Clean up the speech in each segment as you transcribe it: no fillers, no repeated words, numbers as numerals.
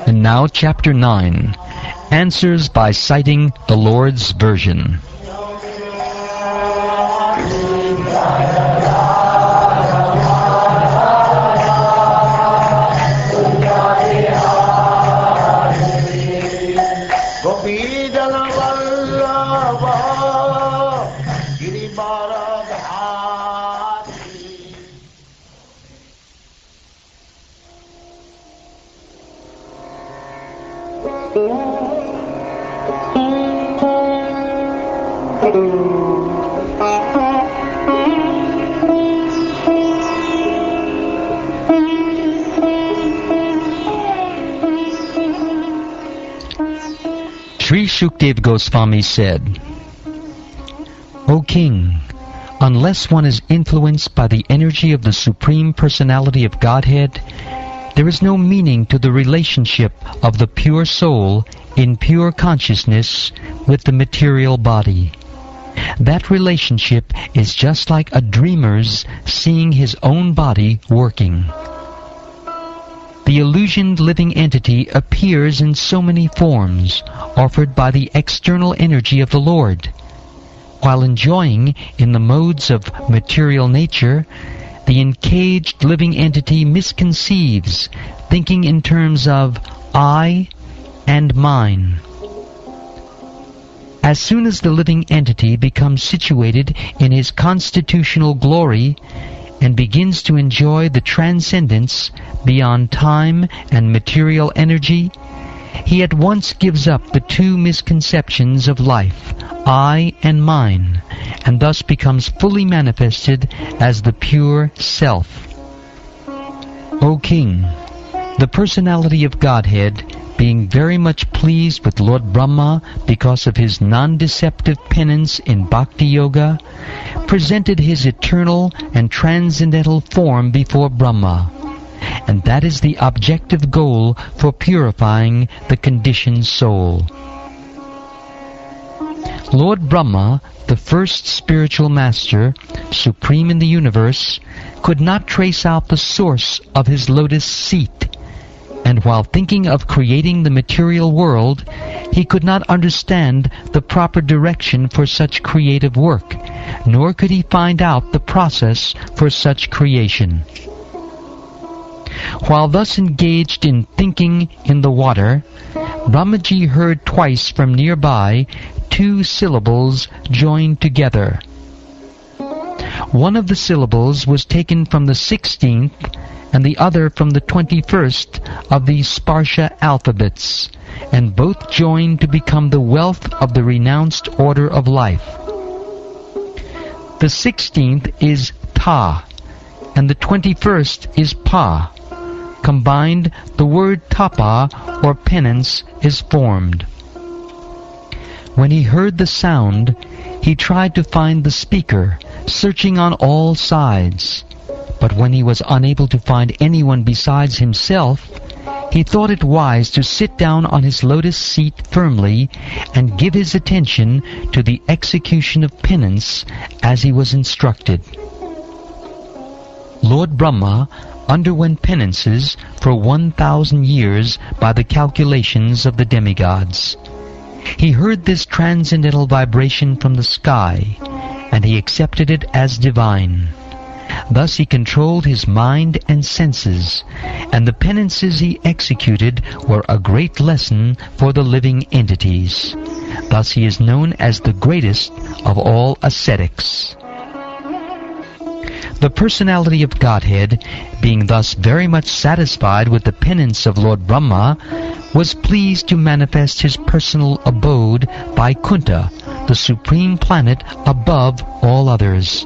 And now Chapter 9, Answers by Citing the Lord's Version. Sri Shukdev Goswami said, O King, unless one is influenced by the energy of the Supreme Personality of Godhead, there is no meaning to the relationship of the pure soul in pure consciousness with the material body. That relationship is just like a dreamer's seeing his own body working. The illusioned living entity appears in so many forms, offered by the external energy of the Lord. While enjoying in the modes of material nature, the encaged living entity misconceives, thinking in terms of I and mine. As soon as the living entity becomes situated in his constitutional glory and begins to enjoy the transcendence beyond time and material energy, he at once gives up the two misconceptions of life, I and mine, and thus becomes fully manifested as the pure Self. O King, the Personality of Godhead, being very much pleased with Lord Brahma because of his non-deceptive penance in Bhakti Yoga, presented his eternal and transcendental form before Brahma, and that is the objective goal for purifying the conditioned soul. Lord Brahma, the first spiritual master, supreme in the universe, could not trace out the source of his lotus seat, and while thinking of creating the material world, he could not understand the proper direction for such creative work, nor could he find out the process for such creation. While thus engaged in thinking in the water, Brahmaji heard twice from nearby two syllables joined together. One of the syllables was taken from the 16th and the other from the 21st of the Sparsha alphabets, and both joined to become the wealth of the renounced order of life. The 16th is Ta, and the 21st is Pa. Combined, the word tapa, or penance, is formed. When he heard the sound, he tried to find the speaker, searching on all sides. But when he was unable to find anyone besides himself, he thought it wise to sit down on his lotus seat firmly and give his attention to the execution of penance as he was instructed. Lord Brahma underwent penances for 1,000 years by the calculations of the demigods. He heard this transcendental vibration from the sky, and he accepted it as divine. Thus he controlled his mind and senses, and the penances he executed were a great lesson for the living entities. Thus he is known as the greatest of all ascetics. The Personality of Godhead, being thus very much satisfied with the penance of Lord Brahma, was pleased to manifest his personal abode by Kunta, the supreme planet above all others.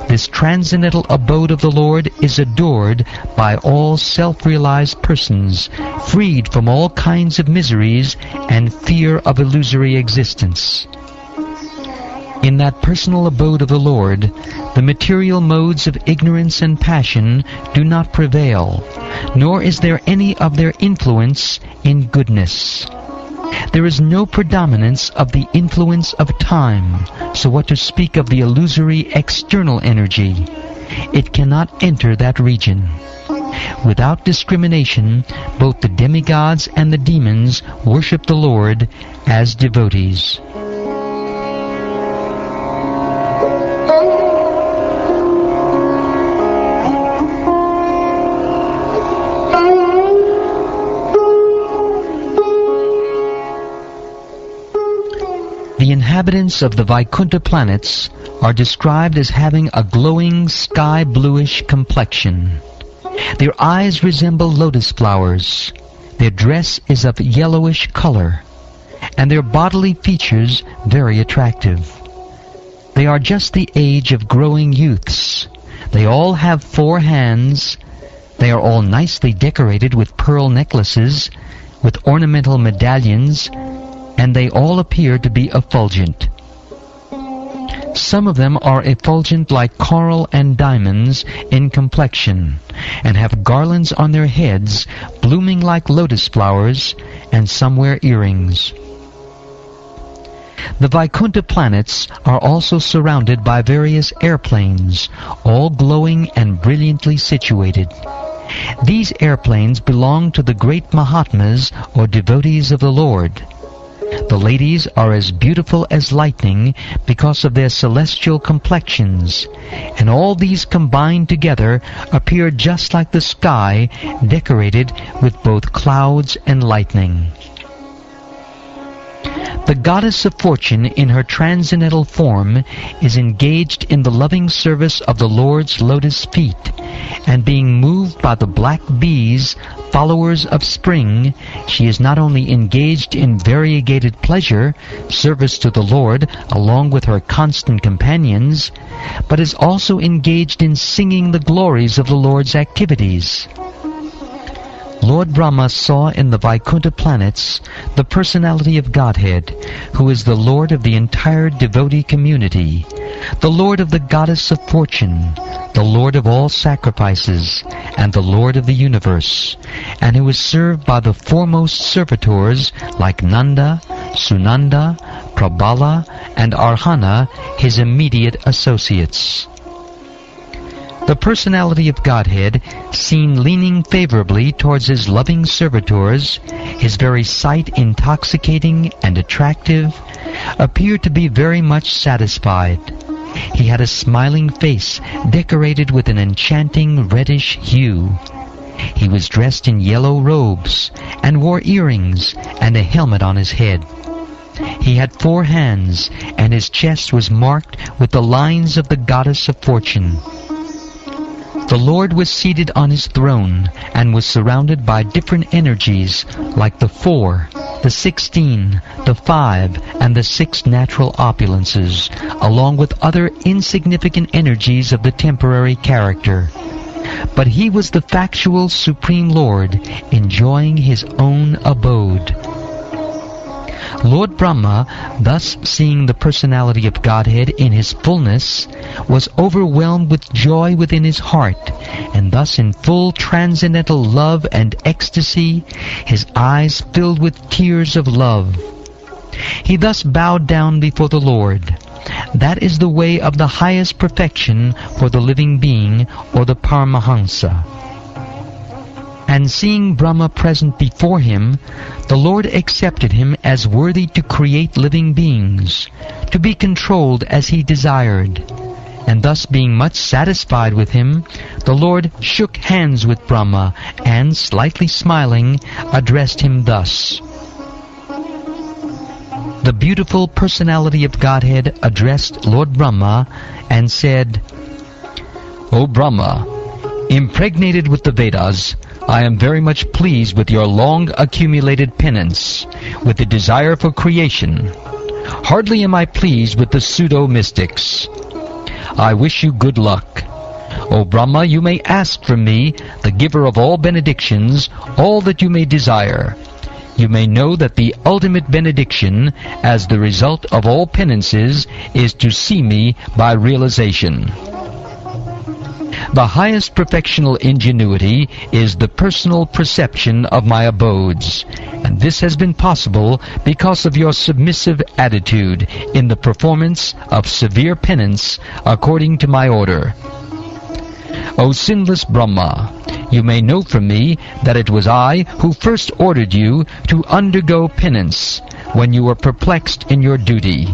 This transcendental abode of the Lord is adored by all self-realized persons, freed from all kinds of miseries and fear of illusory existence. In that personal abode of the Lord, the material modes of ignorance and passion do not prevail, nor is there any of their influence in goodness. There is no predominance of the influence of time, so what to speak of the illusory external energy? It cannot enter that region. Without discrimination, both the demigods and the demons worship the Lord as devotees. The inhabitants of the Vaikuntha planets are described as having a glowing sky-bluish complexion. Their eyes resemble lotus flowers, their dress is of yellowish color, and their bodily features very attractive. They are just the age of growing youths. They all have 4 hands. They are all nicely decorated with pearl necklaces, with ornamental medallions, and they all appear to be effulgent. Some of them are effulgent like coral and diamonds in complexion, and have garlands on their heads blooming like lotus flowers, and some wear earrings. The Vaikuntha planets are also surrounded by various airplanes, all glowing and brilliantly situated. These airplanes belong to the great Mahatmas or devotees of the Lord. The ladies are as beautiful as lightning because of their celestial complexions, and all these combined together appear just like the sky, decorated with both clouds and lightning. The goddess of fortune in her transcendental form is engaged in the loving service of the Lord's lotus feet, and being moved by the black bees, followers of spring, she is not only engaged in variegated pleasure, service to the Lord, along with her constant companions, but is also engaged in singing the glories of the Lord's activities. Lord Brahma saw in the Vaikuntha planets the personality of Godhead, who is the Lord of the entire devotee community, the Lord of the goddess of fortune, the Lord of all sacrifices, and the Lord of the universe, and who is served by the foremost servitors like Nanda, Sunanda, Prabhala, and Arhana, his immediate associates. The personality of Godhead, seen leaning favorably towards his loving servitors, his very sight intoxicating and attractive, appeared to be very much satisfied. He had a smiling face decorated with an enchanting reddish hue. He was dressed in yellow robes and wore earrings and a helmet on his head. He had 4 hands, and his chest was marked with the lines of the goddess of fortune. The Lord was seated on his throne and was surrounded by different energies like the 4, the 16, the 5, and the 6 natural opulences, along with other insignificant energies of the temporary character. But he was the factual Supreme Lord, enjoying his own abode. Lord Brahma, thus seeing the personality of Godhead in his fullness, was overwhelmed with joy within his heart, and thus in full transcendental love and ecstasy, his eyes filled with tears of love. He thus bowed down before the Lord. That is the way of the highest perfection for the living being, or the Paramahansa. And seeing Brahma present before him, the Lord accepted him as worthy to create living beings, to be controlled as he desired. And thus being much satisfied with him, the Lord shook hands with Brahma, and, slightly smiling, addressed him thus. The beautiful personality of Godhead addressed Lord Brahma and said, "O Brahma, impregnated with the Vedas, I am very much pleased with your long-accumulated penance, with the desire for creation. Hardly am I pleased with the pseudo-mystics. I wish you good luck. O Brahma, you may ask from me, the giver of all benedictions, all that you may desire. you may know that the ultimate benediction, as the result of all penances, is to see me by realization. The highest perfectional ingenuity is the personal perception of my abodes, and this has been possible because of your submissive attitude in the performance of severe penance according to my order. O sinless Brahma, you may know from me that it was I who first ordered you to undergo penance when you were perplexed in your duty.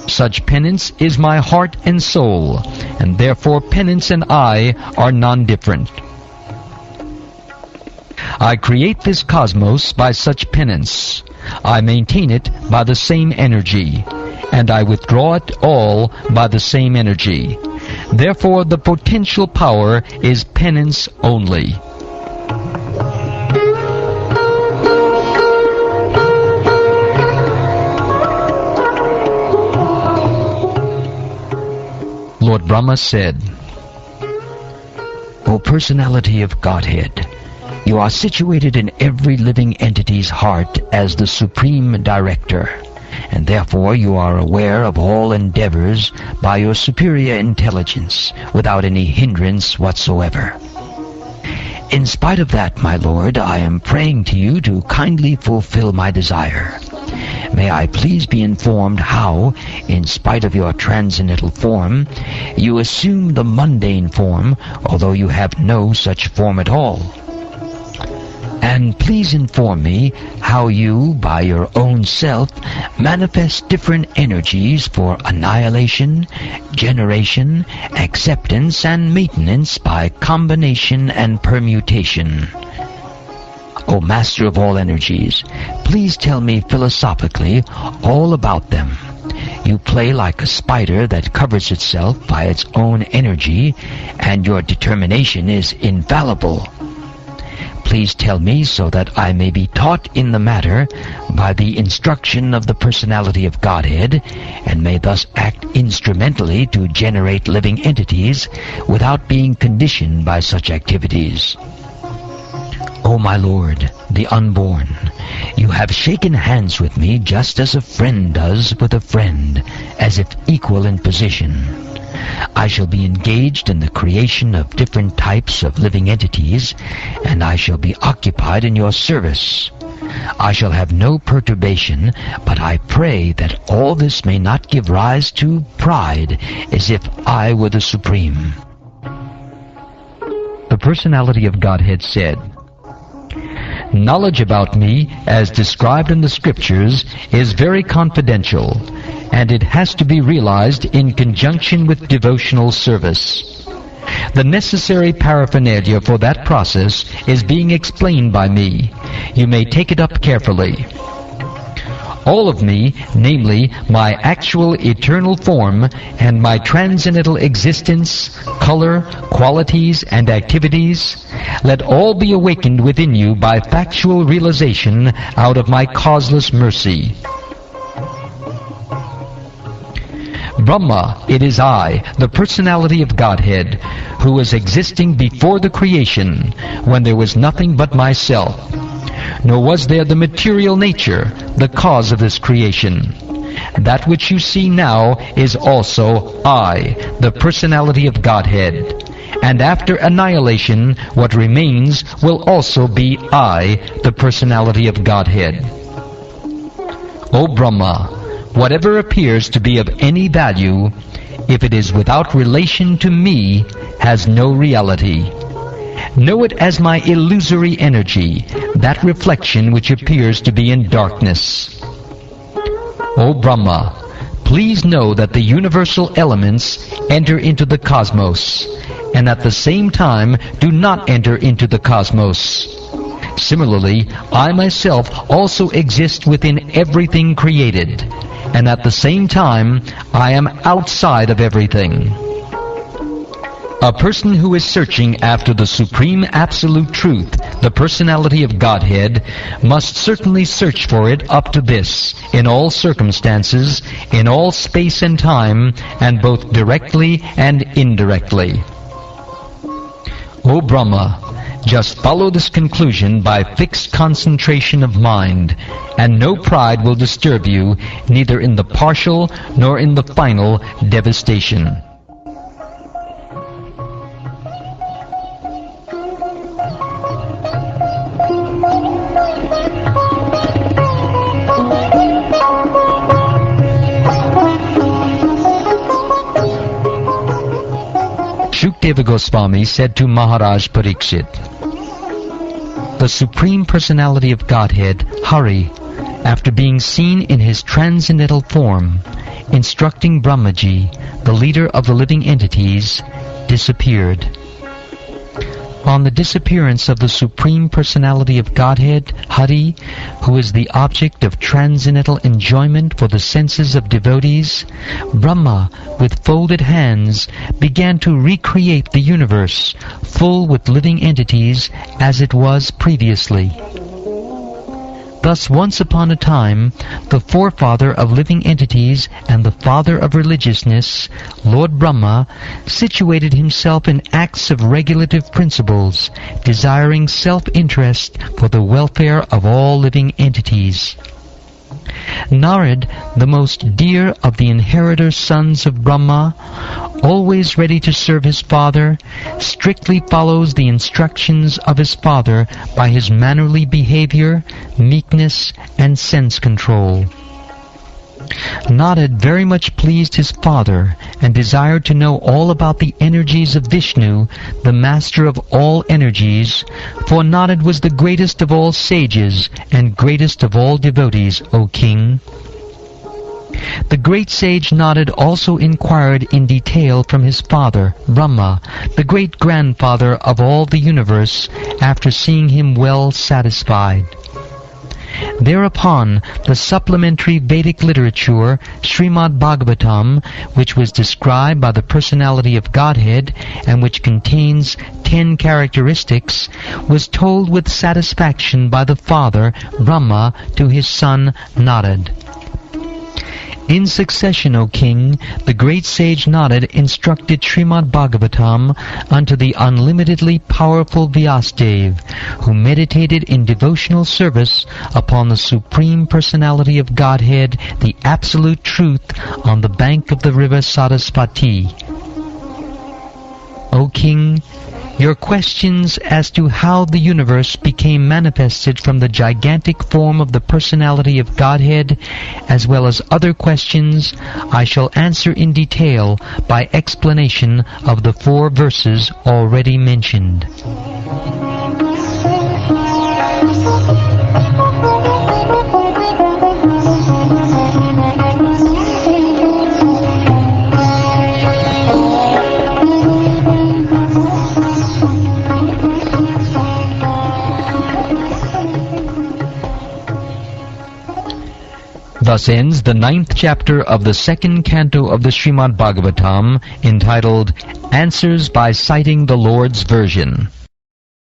Such penance is my heart and soul, and therefore penance and I are non-different. I create this cosmos by such penance. I maintain it by the same energy, and I withdraw it all by the same energy. Therefore the potential power is penance only. Lord Brahma said, O Personality of Godhead, you are situated in every living entity's heart as the Supreme Director, and therefore you are aware of all endeavors by your superior intelligence without any hindrance whatsoever. In spite of that, my Lord, I am praying to you to kindly fulfill my desire. May I please be informed how, in spite of your transcendental form, you assume the mundane form, although you have no such form at all. And please inform me how you, by your own self, manifest different energies for annihilation, generation, acceptance, and maintenance by combination and permutation. O Master of all energies, please tell me philosophically all about them. You play like a spider that covers itself by its own energy, and your determination is infallible. Please tell me so that I may be taught in the matter by the instruction of the Personality of Godhead, and may thus act instrumentally to generate living entities without being conditioned by such activities. O my Lord, the unborn, you have shaken hands with me just as a friend does with a friend, as if equal in position. I shall be engaged in the creation of different types of living entities, and I shall be occupied in your service. I shall have no perturbation, but I pray that all this may not give rise to pride, as if I were the Supreme. The Personality of Godhead said, Knowledge about me, as described in the Scriptures, is very confidential, and it has to be realized in conjunction with devotional service. The necessary paraphernalia for that process is being explained by me. You may take it up carefully. All of me, namely my actual eternal form and my transcendental existence, color, qualities, and activities, let all be awakened within you by factual realization out of my causeless mercy. Brahma, it is I, the Personality of Godhead, who was existing before the creation, when there was nothing but myself. Nor was there the material nature, the cause of this creation. That which you see now is also I, the Personality of Godhead. And after annihilation, what remains will also be I, the Personality of Godhead. O Brahma, whatever appears to be of any value, if it is without relation to me, has no reality. Know it as my illusory energy, that reflection which appears to be in darkness. O Brahma, please know that the universal elements enter into the cosmos, and at the same time do not enter into the cosmos. Similarly, I myself also exist within everything created, and at the same time I am outside of everything. A person who is searching after the Supreme Absolute Truth, the Personality of Godhead, must certainly search for it up to this, in all circumstances, in all space and time, and both directly and indirectly. O Brahma, Just follow this conclusion by fixed concentration of mind, and no pride will disturb you, neither in the partial nor in the final devastation. Shukdeva Goswami said to Maharaj Parikshit, "The Supreme Personality of Godhead, Hari, after being seen in his transcendental form, instructing Brahmaji, the leader of the living entities, disappeared." On the disappearance of the Supreme Personality of Godhead, Hari, who is the object of transcendental enjoyment for the senses of devotees, Brahma, with folded hands, began to recreate the universe, full with living entities, as it was previously. Thus, once upon a time, the forefather of living entities and the father of religiousness, Lord Brahma, situated himself in acts of regulative principles, desiring self-interest for the welfare of all living entities. Narad, the most dear of the inheritor sons of Brahma, always ready to serve his father, strictly follows the instructions of his father by his mannerly behavior, meekness, and sense control. Narad very much pleased his father and desired to know all about the energies of Vishnu, the master of all energies, for Narad was the greatest of all sages and greatest of all devotees, O king. The great sage Narad also inquired in detail from his father, Brahma, the great-grandfather of all the universe, after seeing him well satisfied. Thereupon, the supplementary Vedic literature, Srimad Bhagavatam, which was described by the personality of Godhead and which contains 10 characteristics, was told with satisfaction by the father, Brahma, to his son, Narad. In succession, O king, the great sage Narad instructed Srimad Bhagavatam unto the unlimitedly powerful Vyasadeva, who meditated in devotional service upon the Supreme Personality of Godhead, the Absolute Truth, on the bank of the river Sarasvati. O king, your questions as to how the universe became manifested from the gigantic form of the personality of Godhead, as well as other questions, I shall answer in detail by explanation of the 4 verses already mentioned. Thus ends the 9th chapter of the 2nd canto of the Srimad Bhagavatam, entitled Answers by Citing the Lord's Version.